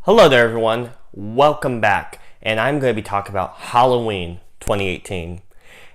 Hello there, everyone. Welcome back. And I'm going to be talking about Halloween 2018.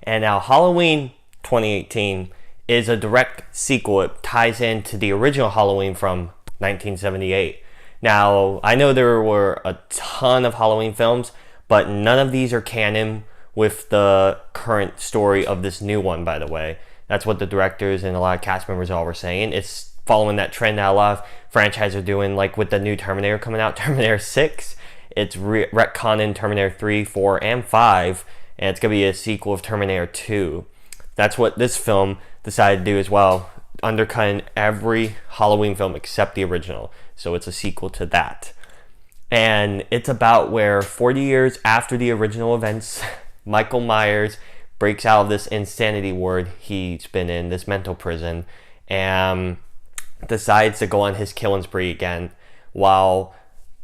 And now, Halloween 2018 is a direct sequel. It ties into the original Halloween from 1978. Now, I know there were a ton of Halloween films, but none of these are canon with the current story of this new one, by the way. That's what the directors and a lot of cast members all were saying. It's following that trend that a lot of franchises are doing, like with the new Terminator coming out, Terminator 6. It's retconning Terminator 3, 4, and 5, and it's going to be a sequel of Terminator 2. That's what this film decided to do as well, undercutting every Halloween film except the original. So it's a sequel to that. And it's about where 40 years after the original events, Michael Myers breaks out of this insanity ward he's been in, this mental prison, and decides to go on his killing spree again, while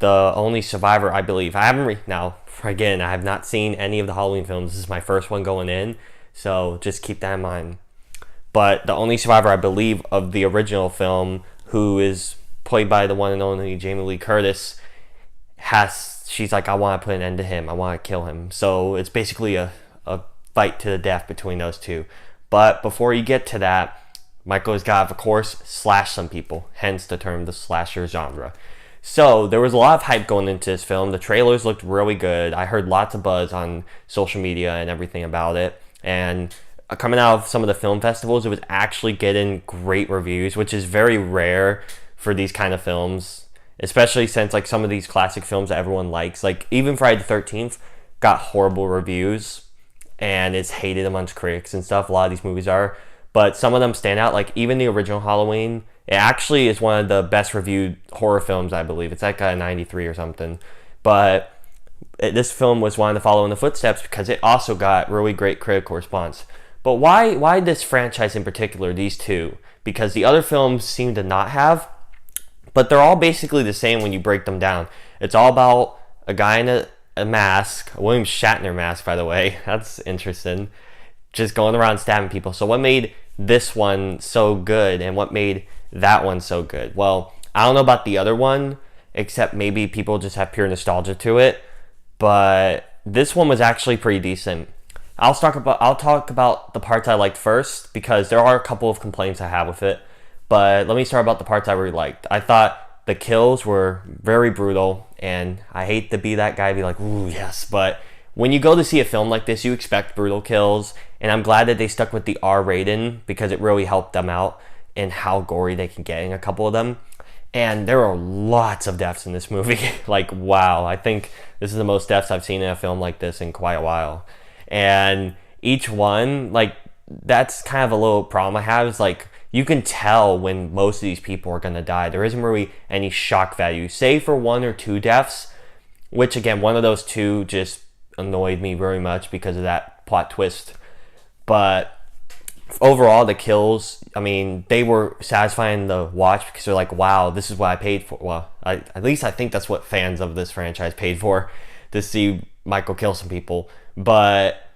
the only survivor, I believe, I have not seen any of the Halloween films. This is my first one going in, so just keep that in mind. But the only survivor, I believe, of the original film, who is played by the one and only Jamie Lee Curtis, she's like, I want to put an end to him. I want to kill him. So it's basically a fight to the death between those two. But before you get to that, Michael has got, of course, slash some people, hence the term the slasher genre. So there was a lot of hype going into this film. The trailers looked really good. I heard lots of buzz on social media and everything about it. And coming out of some of the film festivals, it was actually getting great reviews, which is very rare for these kind of films, especially since like some of these classic films that everyone likes, like even Friday the 13th, got horrible reviews and it's hated amongst critics and stuff. A lot of these movies are. But some of them stand out, like even the original Halloween. It actually is one of the best reviewed horror films, I believe. It's like a 93 or something. But this film was one to follow in the footsteps because it also got really great critical response. But why this franchise in particular, these two? Because the other films seem to not have. But they're all basically the same when you break them down. It's all about a guy in a mask, a William Shatner mask, by the way. That's interesting. Just going around stabbing people. So what made this one so good and what made that one so good? Well, I don't know about the other one, except maybe people just have pure nostalgia to it, but this one was actually pretty decent. I'll talk about the parts I liked first, because there are a couple of complaints I have with it, but let me start about the parts I really liked. I thought the kills were very brutal, and I hate to be that guy, be like, ooh, yes, but when you go to see a film like this, you expect brutal kills, and I'm glad that they stuck with the R rating because it really helped them out in how gory they can get in a couple of them. And there are lots of deaths in this movie. Like, wow, I think this is the most deaths I've seen in a film like this in quite a while. And each one, like, that's kind of a little problem I have, is like, you can tell when most of these people are going to die. There isn't really any shock value, save for one or two deaths, which again, one of those two just annoyed me very much because of that plot twist. But overall, the kills, I mean, they were satisfying to watch because they're like, wow, this is what I paid for. Well, at least I think that's what fans of this franchise paid for, to see Michael kill some people. But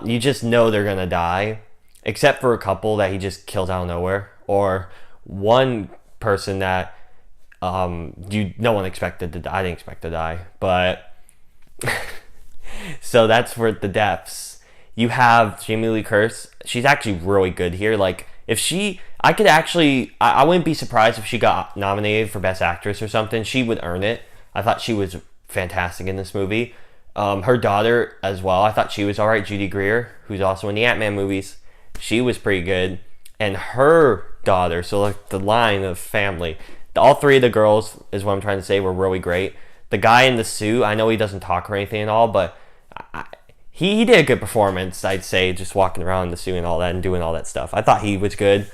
you just know they're gonna die, except for a couple that he just kills out of nowhere, or one person that no one expected to die. I didn't expect to die, but so that's for the deaths. You have Jamie Lee Curtis. She's actually really good here. Like, I wouldn't be surprised if she got nominated for Best Actress or something. She would earn it. I thought she was fantastic in this movie. Her daughter as well, I thought she was alright. Judy Greer, who's also in the Ant-Man movies, she was pretty good. And her daughter, so like the line of family, all three of the girls, is what I'm trying to say, were really great. The guy in the suit, I know he doesn't talk or anything at all, but he did a good performance, I'd say, just walking around in the suit and all that and doing all that stuff. I thought he was good.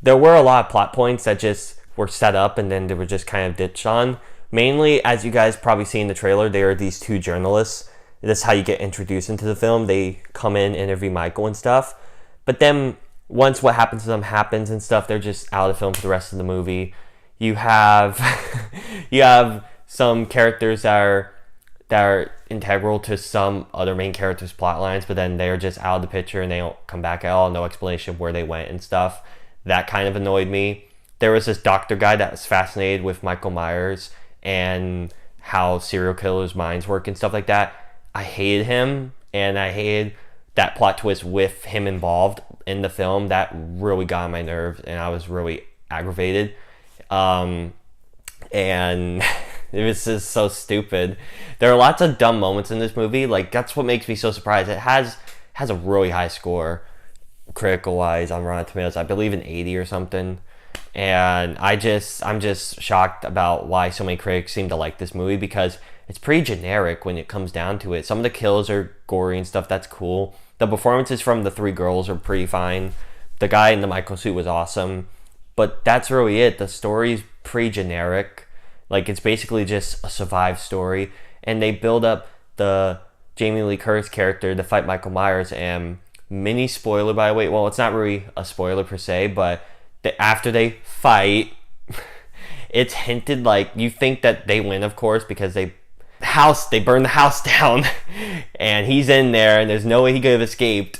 There were a lot of plot points that just were set up and then they were just kind of ditched on. Mainly, as you guys probably see in the trailer, there are these two journalists. This is how you get introduced into the film. They come in, interview Michael and stuff. But then once what happens to them happens and stuff, they're just out of the film for the rest of the movie. You have some characters that are integral to some other main characters' plot lines, but then they're just out of the picture and they don't come back at all. No explanation of where they went and stuff. That kind of annoyed me. There was this doctor guy that was fascinated with Michael Myers and how serial killers' minds work and stuff like that. I hated him, and I hated that plot twist with him involved in the film. That really got on my nerves, and I was really aggravated. And it was just so stupid. There are lots of dumb moments in this movie. Like, that's what makes me so surprised. It has a really high score, critical wise, on Rotten Tomatoes. I believe an 80 or something. And I'm just shocked about why so many critics seem to like this movie, because it's pretty generic when it comes down to it. Some of the kills are gory and stuff. That's cool. The performances from the three girls are pretty fine. The guy in the micro suit was awesome. But that's really it. The story's pretty generic. Like, it's basically just a survive story. And they build up the Jamie Lee Curtis character to fight Michael Myers. And mini spoiler, by the way. Well, it's not really a spoiler per se, but after they fight, it's hinted, like, you think that they win, of course, because they burn the house down, and he's in there, and there's no way he could have escaped.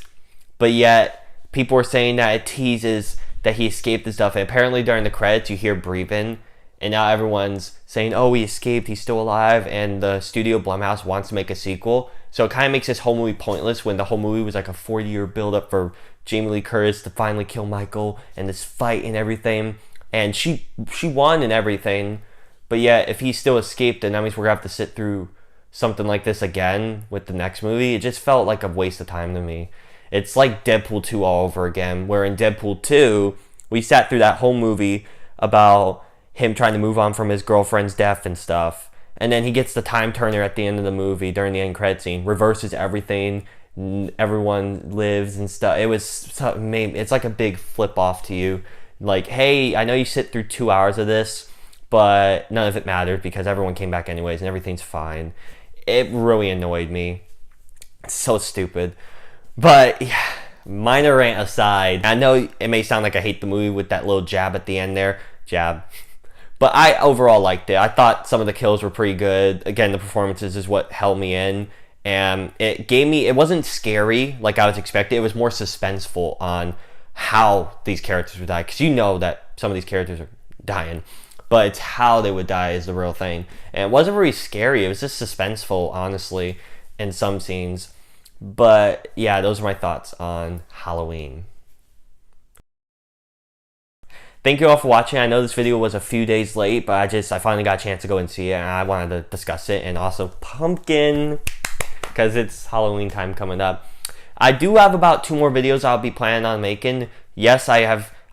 But yet, people are saying that it teases that he escaped and stuff. And apparently, during the credits, you hear breathing, and now everyone's saying, "Oh, he escaped. He's still alive." And the studio Blumhouse wants to make a sequel, so it kind of makes this whole movie pointless. When the whole movie was like a 40-year build-up for Jamie Lee Curtis to finally kill Michael, and this fight and everything, and she won and everything. But yet, if he still escaped, then that means we're gonna have to sit through something like this again with the next movie. It just felt like a waste of time to me. It's like Deadpool 2 all over again, where in Deadpool 2, we sat through that whole movie about him trying to move on from his girlfriend's death and stuff, and then he gets the time turner at the end of the movie during the end credit scene, reverses everything, everyone lives and stuff. It's like a big flip off to you. Like, hey, I know you sit through 2 hours of this, but none of it mattered because everyone came back anyways and everything's fine. It really annoyed me. It's so stupid. But yeah, minor rant aside, I know it may sound like I hate the movie with that little jab at the end there. Jab. But I overall liked it. I thought some of the kills were pretty good. Again, the performances is what held me in. And it wasn't scary like I was expecting. It was more suspenseful on how these characters would die. Because you know that some of these characters are dying. But it's how they would die is the real thing. And it wasn't really scary. It was just suspenseful, honestly, in some scenes. But yeah, those are my thoughts on Halloween. Thank you all for watching. I know this video was a few days late, but I finally got a chance to go and see it, and I wanted to discuss it. And also pumpkin, because it's Halloween time coming up. I do have about 2 more videos I'll be planning on making. Yes, I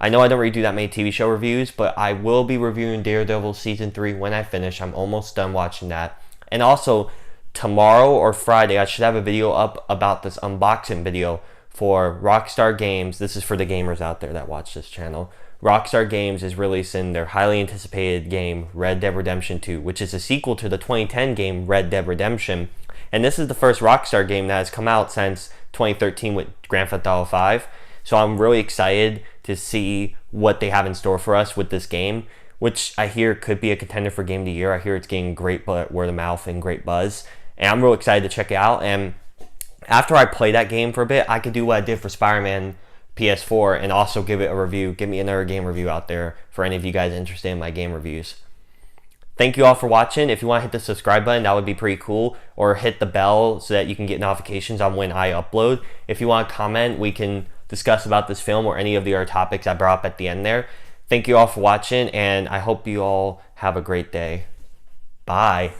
know I don't really do that many TV show reviews, but I will be reviewing Daredevil Season 3 when I finish. I'm almost done watching that. And also, tomorrow or Friday, I should have a video up about this unboxing video for Rockstar Games. This is for the gamers out there that watch this channel. Rockstar Games is releasing their highly anticipated game, Red Dead Redemption 2, which is a sequel to the 2010 game, Red Dead Redemption. And this is the first Rockstar game that has come out since 2013 with Grand Theft Auto 5. So I'm really excited to see what they have in store for us with this game, which I hear could be a contender for Game of the Year. I hear it's getting great word of mouth and great buzz. And I'm real excited to check it out. And after I play that game for a bit, I could do what I did for Spider-Man PS4 and also give it a review. Give me another game review out there for any of you guys interested in my game reviews. Thank you all for watching. If you want to hit the subscribe button, that would be pretty cool. Or hit the bell so that you can get notifications on when I upload. If you want to comment, we can discuss about this film or any of the other topics I brought up at the end there. Thank you all for watching, and I hope you all have a great day. Bye.